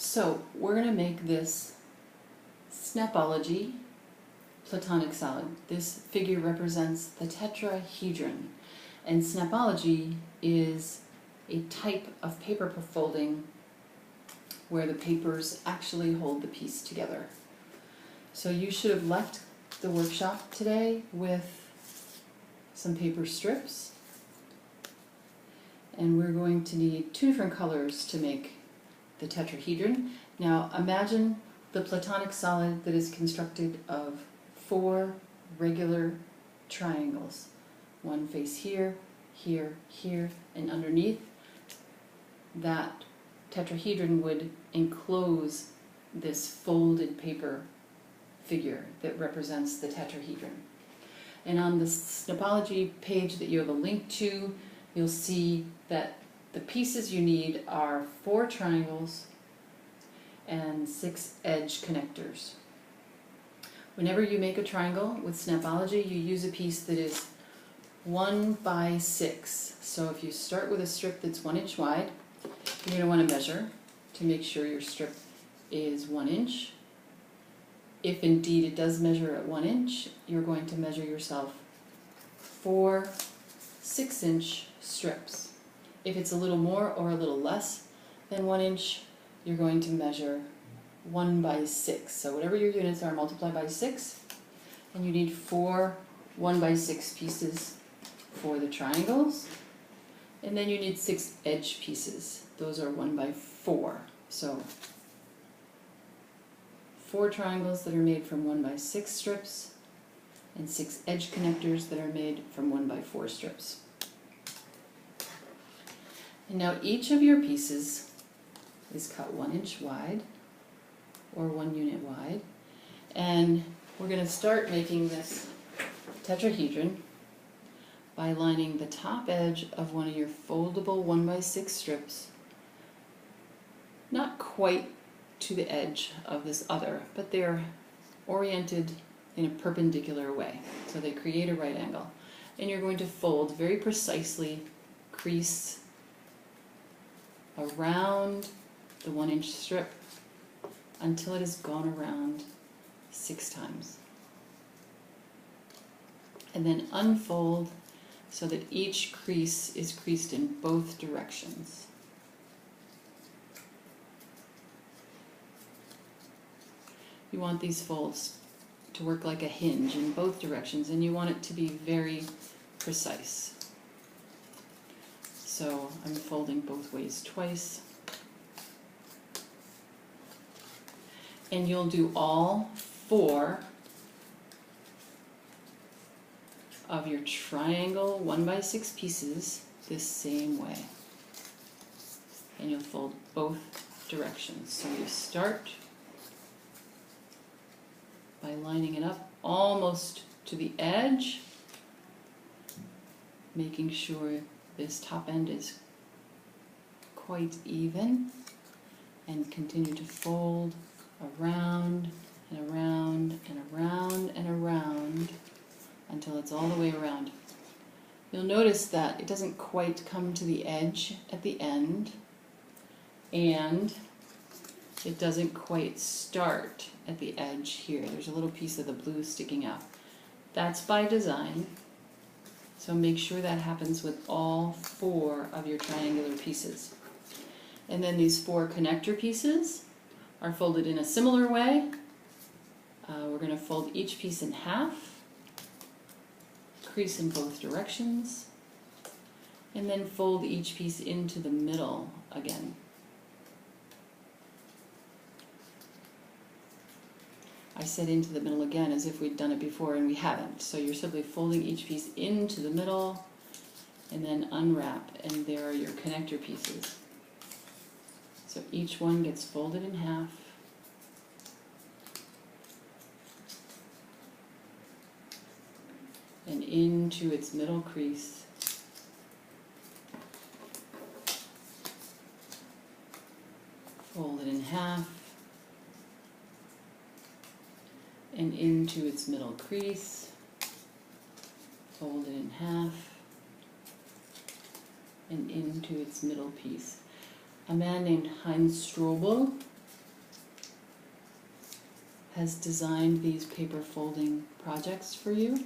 So we're going to make this Snapology platonic solid. This figure represents the tetrahedron, and Snapology is a type of paper folding where the papers actually hold the piece together. So you should have left the workshop today with some paper strips, and we're going to need 2 different colors to make the tetrahedron. Now imagine the platonic solid that is constructed of 4 regular triangles. One face here, here, here, and underneath. That tetrahedron would enclose this folded paper figure that represents the tetrahedron. And on the Snapology page that you have a link to, you'll see that the pieces you need are 4 triangles and 6 edge connectors. Whenever you make a triangle with Snapology, you use a piece that is 1 by 6. So if you start with a strip that's 1 inch wide, you're going to want to measure to make sure your strip is 1 inch. If indeed it does measure at 1 inch, you're going to measure yourself 4 6-inch strips. If it's a little more or a little less than 1 inch, you're going to measure 1 by 6. So whatever your units are, multiply by 6, and you need 4 1 by 6 pieces for the triangles, and then you need 6 edge pieces. Those are 1 by 4. So 4 triangles that are made from 1 by 6 strips, and 6 edge connectors that are made from 1 by 4 strips. And now each of your pieces is cut 1 inch wide, or 1 unit wide, and we're going to start making this tetrahedron by lining the top edge of one of your foldable 1 by 6 strips, not quite to the edge of this other, but they're oriented in a perpendicular way, so they create a right angle. And you're going to fold very precisely, crease around the 1 inch strip until it has gone around 6 times. And then unfold so that each crease is creased in both directions. You want these folds to work like a hinge in both directions, and you want it to be very precise. So I'm folding both ways twice. And you'll do all 4 of your triangle 1 by 6 pieces this same way. And you'll fold both directions. So you start by lining it up almost to the edge, making sure this top end is quite even, and continue to fold around and around and around and around until it's all the way around. You'll notice that it doesn't quite come to the edge at the end, and it doesn't quite start at the edge here. There's a little piece of the blue sticking out. That's by design, so make sure that happens with all 4 of your triangular pieces. And then these 4 connector pieces are folded in a similar way. We're going to fold each piece in half, crease in both directions, and then fold each piece into the middle again. I said into the middle again as if we'd done it before, and we haven't. So you're simply folding each piece into the middle and then unwrap, and there are your connector pieces. So each one gets folded in half, and into its middle crease. Fold it in half, and into its middle crease. Fold it in half, and into its middle piece. A man named Heinz Strobel has designed these paper folding projects for you.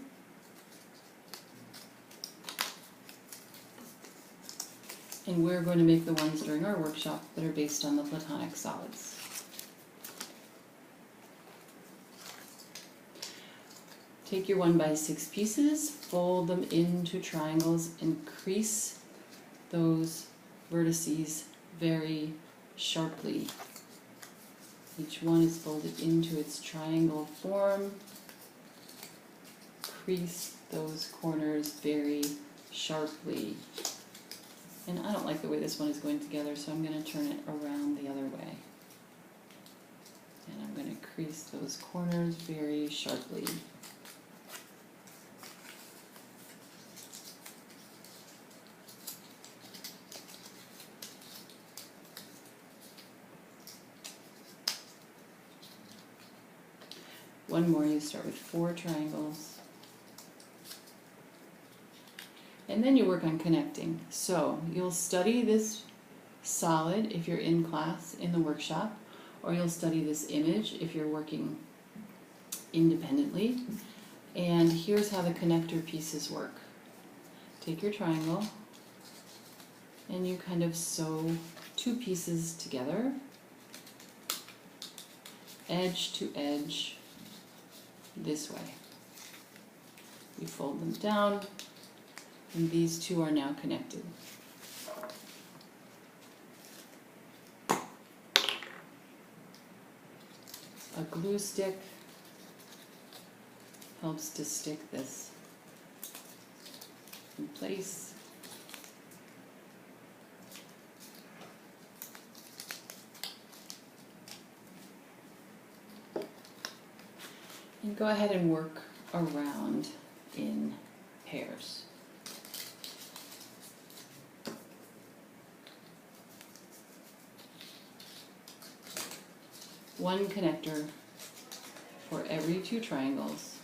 And we're going to make the ones during our workshop that are based on the platonic solids. Take your 1x6 pieces, fold them into triangles, and crease those vertices very sharply. Each one is folded into its triangle form. Crease those corners very sharply. And I don't like the way this one is going together, so I'm going to turn it around the other way. And I'm going to crease those corners very sharply. One more, you start with 4 triangles. And then you work on connecting. So you'll study this solid if you're in class in the workshop, or you'll study this image if you're working independently. And here's how the connector pieces work. Take your triangle and you kind of sew 2 pieces together, edge to edge, this way. You fold them down, and these 2 are now connected. A glue stick helps to stick this in place. And go ahead and work around in pairs. One connector for every 2 triangles.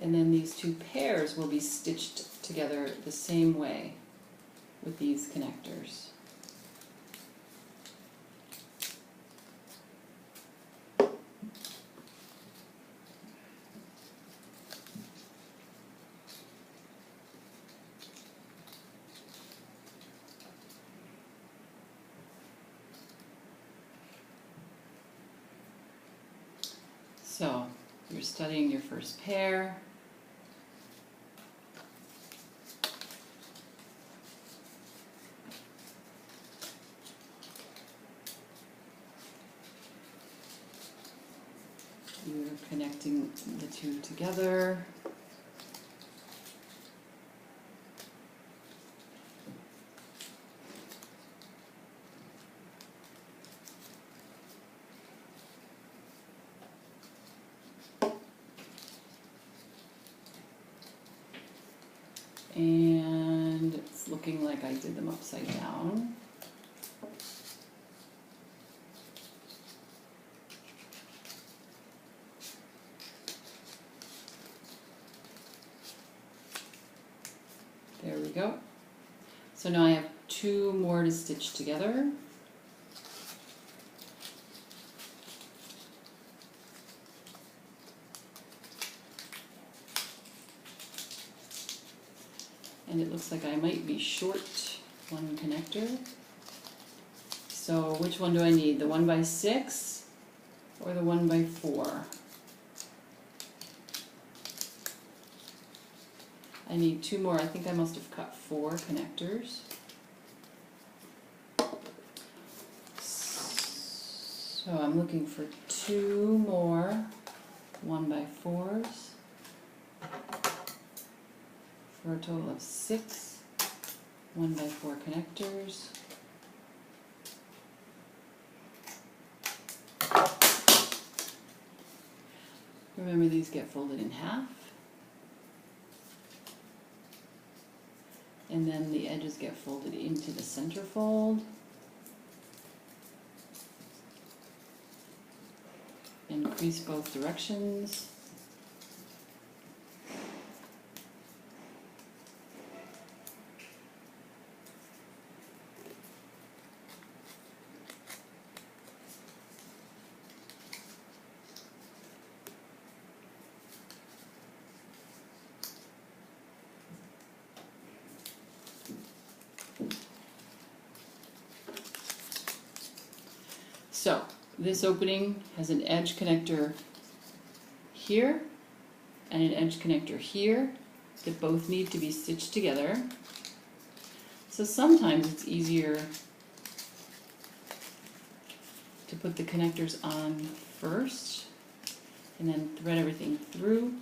And then these 2 pairs will be stitched together the same way with these connectors. So, you're studying your first pair. You're connecting the 2 together. And it's looking like I did them upside down. There we go. So now I have 2 more to stitch together. And it looks like I might be short one connector. So which one do I need? The 1x6 or the 1x4? I need 2 more. I think I must have cut 4 connectors. So I'm looking for 2 more 1x4s. For a total of 6 1x4 connectors. Remember, these get folded in half. And then the edges get folded into the center fold. And crease both directions. So this opening has an edge connector here and an edge connector here that both need to be stitched together. So sometimes it's easier to put the connectors on first and then thread everything through,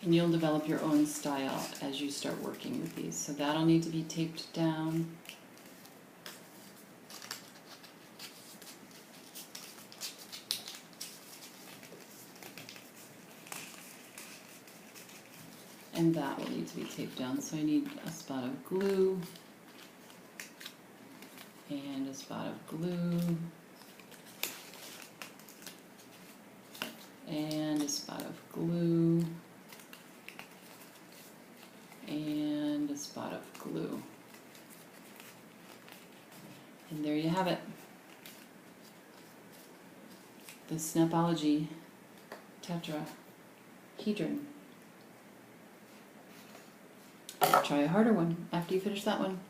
and you'll develop your own style as you start working with these. So that'll need to be taped down. And that will need to be taped down. So I need a spot of glue and a spot of glue and a spot of glue and a spot of glue. And there you have it. The Snapology Tetrahedron. Try a harder one after you finish that one.